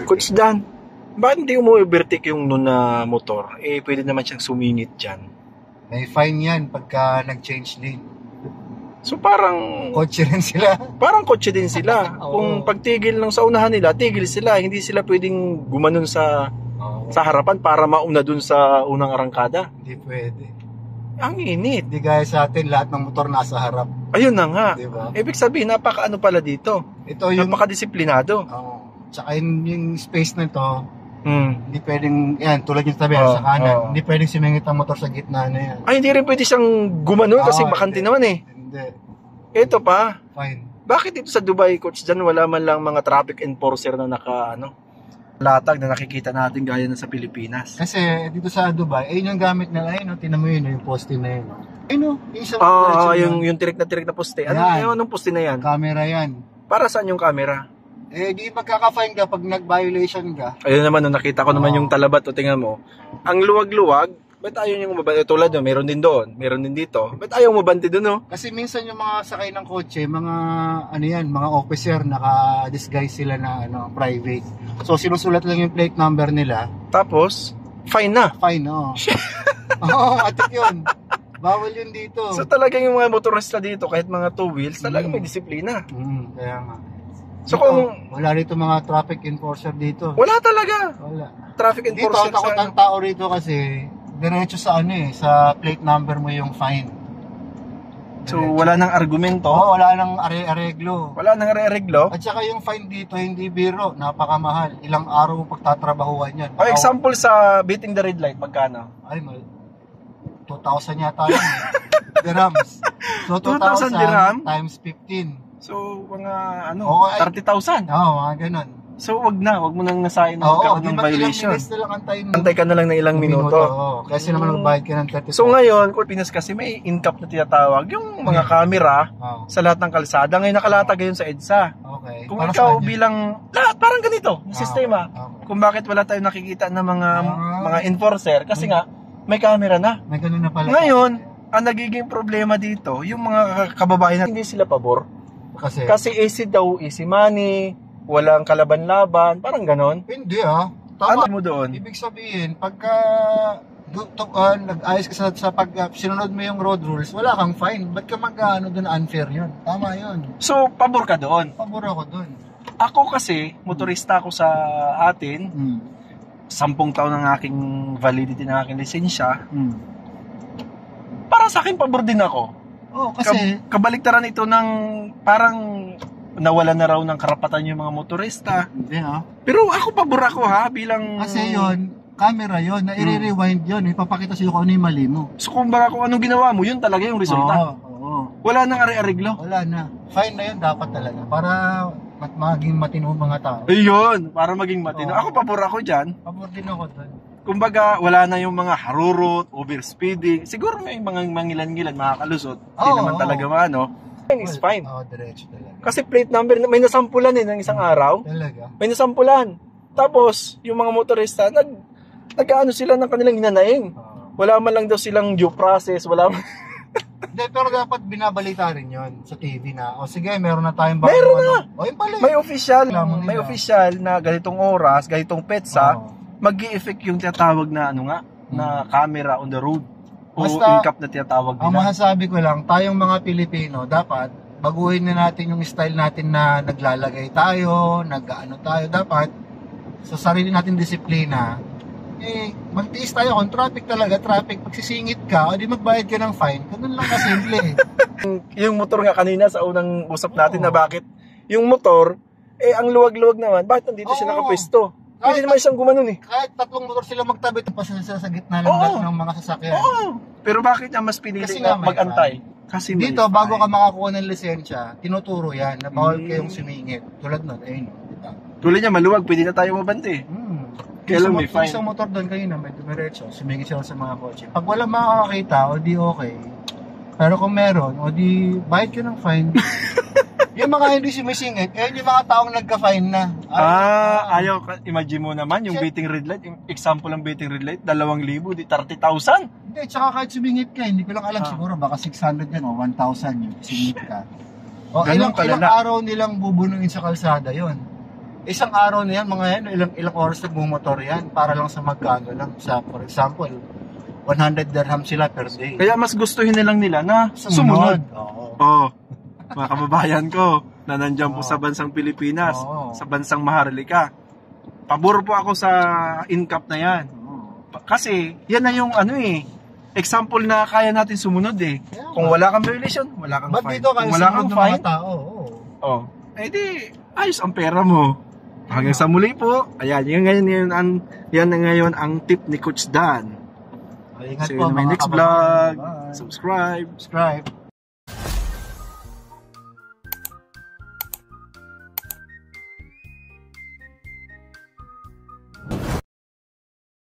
Coach Dan, bakit hindi umu-overtake yung nun na motor? Eh, pwede naman siyang sumingit dyan. May fine yan pagka nag-change lane. So parang Kotse rin sila. Parang kotse din sila. Kung pagtigil ng sa unahan nila, tigil sila. Hindi sila pwedeng gumanon sa harapan para mauna dun sa unang arangkada. Hindi pwede. Ang init. Hindi gaya sa atin, lahat ng motor nasa harap. Ayun na nga. Diba? Ibig sabihin, napaka-ano pala dito. Ito yung napaka-disiplinado. Tsaka yung space na to, hindi pwedeng, yan, tulad yung tabi sa kanan, hindi pwedeng simingit ang motor sa gitna na yan. Ay, hindi rin pwede siyang gumanon kasi bakante naman eh. Hindi. Ito pa. Fine. Bakit dito sa Dubai, Coach Dan, wala man lang mga traffic enforcer na latag na nakikita natin gaya na sa Pilipinas? Kasi dito sa Dubai, ayun yung gamit nila, ayun, tinan mo yun, yung poste na yun. Ayun, yung tirik na poste. Anong poste na yan? Camera yan. Para saan yung camera? Eh, di magkaka-fine ka pag nag-violation ka. Ayun naman, nakita ko naman yung talabat, tingnan mo. Ang luwag-luwag, ba't ayaw yung mabante? Tulad no, meron din doon, meron din dito. Ba't ayaw mabante doon, no? Kasi minsan yung mga sakay ng kotse, mga mga officer, naka-disguise sila na private. So, sinusulat lang yung plate number nila. Tapos, fine na. Fine, Oo, atik yun. Bawal yun dito. So, talagang yung mga motorista dito, kahit mga two wheels, talagang may disiplina. Kaya nga. So dito, kung wala dito mga traffic enforcer dito. Wala talaga. Wala. Traffic enforcer dito, takot ang tao rito kasi diretso sa sa plate number mo yung fine. So wala nang argumento. Wala nang areglo. Wala nang areglo. At saka yung fine dito hindi biro, napakamahal. Ilang araw mo pagtatrabahuan yan. O example sa beating the red light, magkano? Ay, 2,000 yata yun. Dirhams. So 2,000 dirham times 15. So, mga 30,000. Mga ganun. So, wag mo nang nasayin na magkaroon ng violation. Antay ka na lang ng ilang minuto. Kasi naman magbayad ka ng 30. So, ngayon, Pinas kasi may in-cap na tinatawag. Yung mga camera sa lahat ng kalsada. Ngayon, nakalatag yun sa EDSA. Okay. Kung ikaw bilang, parang ganito, yung sistema. Kung bakit wala tayong nakikita ng mga enforcer. Kasi nga, may camera na. May ganun na pala. Ngayon, ang nagiging problema dito, yung mga kababayan na hindi sila pabor. Kasi easy daw, easy money, walang kalaban-laban, parang ganon. Hindi Tama. Ano mo doon? Ibig sabihin, pagka nag-ayos ka sa pag sinunod mo yung road rules, wala kang fine. Ba't ka doon unfair yun? Tama yun. So, pabor ka doon? Pabor ako doon. Ako kasi, motorista ako sa atin, 10 taon ng aking validity ng aking lisensya. Para sa akin, pabor din ako. Kasi kabaliktaran ito ng parang nawala na raw ng karapatan yung mga motorista. Hindi Pero ako pabor ako bilang... Kasi yun, camera yun, na i-rewind yun, ipapakita sa'yo kung ano yung mali mo. So kung anong ginawa mo, yun talaga yung resulta. Wala nang are-areglo. Wala na. Fine na yun dapat talaga. Para maging matino mga tao. Ayun, para maging matino. Ako pabor ako dyan. Pabor din ako doon. Kumbaga, wala na yung mga harurot, overspeeding. Siguro may mga mangilan-ngilan, makakalusot. Hindi naman talaga It's fine. Diretso talaga. Kasi plate number, may nasampulan ng isang araw. Talaga? May nasampulan. Tapos, yung mga motorista, nag-ano sila ng kanilang hinanaing. Wala man lang daw silang due process, wala man. Hindi, pero dapat binabalita rin yun sa TV na, sige, meron na tayong meron na! Yun pala. May official na ganitong oras, ganitong petsa, mag-i-effect yung tinatawag na na camera on the road. Basta, in-cap na tinatawag nila. Ang masasabi ko lang, tayong mga Pilipino, dapat baguhin na natin yung style natin na naglalagay tayo, tayo. Dapat, sa sarili natin disiplina, magtiis tayo kung traffic, pag sisingit ka, o di magbayad ka ng fine, ganun lang kasimple. Yung motor nga kanina sa unang usap natin na bakit yung motor, ang luwag-luwag naman, bakit nandito siya nakapwesto? Pwede naman siyang gumanon Kahit 3 motor sila magtabi, tapos sa gitna lang ng mga sasakyan. Pero bakit niya mas pinili na mag-antay? Kasi dito, bago ka makakuha ng lisensya, tinuturo yan, na bawal kayong sumingit. Tulad nun, diba? Tulad niya, maluwag, pwede na tayo mabante. Kaya lang may fine. Isang motor doon kanina, may dumiretso, sumingit siya sa mga kotse. Pag wala makakakita, o di okay. Pero kung meron, o di bayad ka ng fine. Yung mga hindi sumisingit, yung mga taong nagka-fine na. Ayaw, imagine mo naman, yung beating red light, example ng beating red light, 2,000, di 30,000. Hindi, tsaka kahit sumingit ka, hindi ko lang alam, siguro baka 600 yan o 1,000 yung sumingit ka. O ilang araw nilang bubunuin sa kalsada yon. Isang araw na yan, mga yan, ilang oras nagmumotor yan para lang sa magkano lang. For example, 100 dirham sila per day. Kaya mas gustuhin nilang nila na sumunod. Oo. Mga kababayan ko na nandiyan po sa bansang Pilipinas, sa bansang Maharlika. Pabor po ako sa INCAP na yan. Kasi yan na yung example na kaya natin sumunod eh. Kung wala kang violation, wala kang fine. Kung wala kang fine, di ayos ang pera mo. Hanggang sa muli po. Ayan, yan ngayon ang tip ni Coach Dan. Ingat See po, you in my next vlog. Subscribe.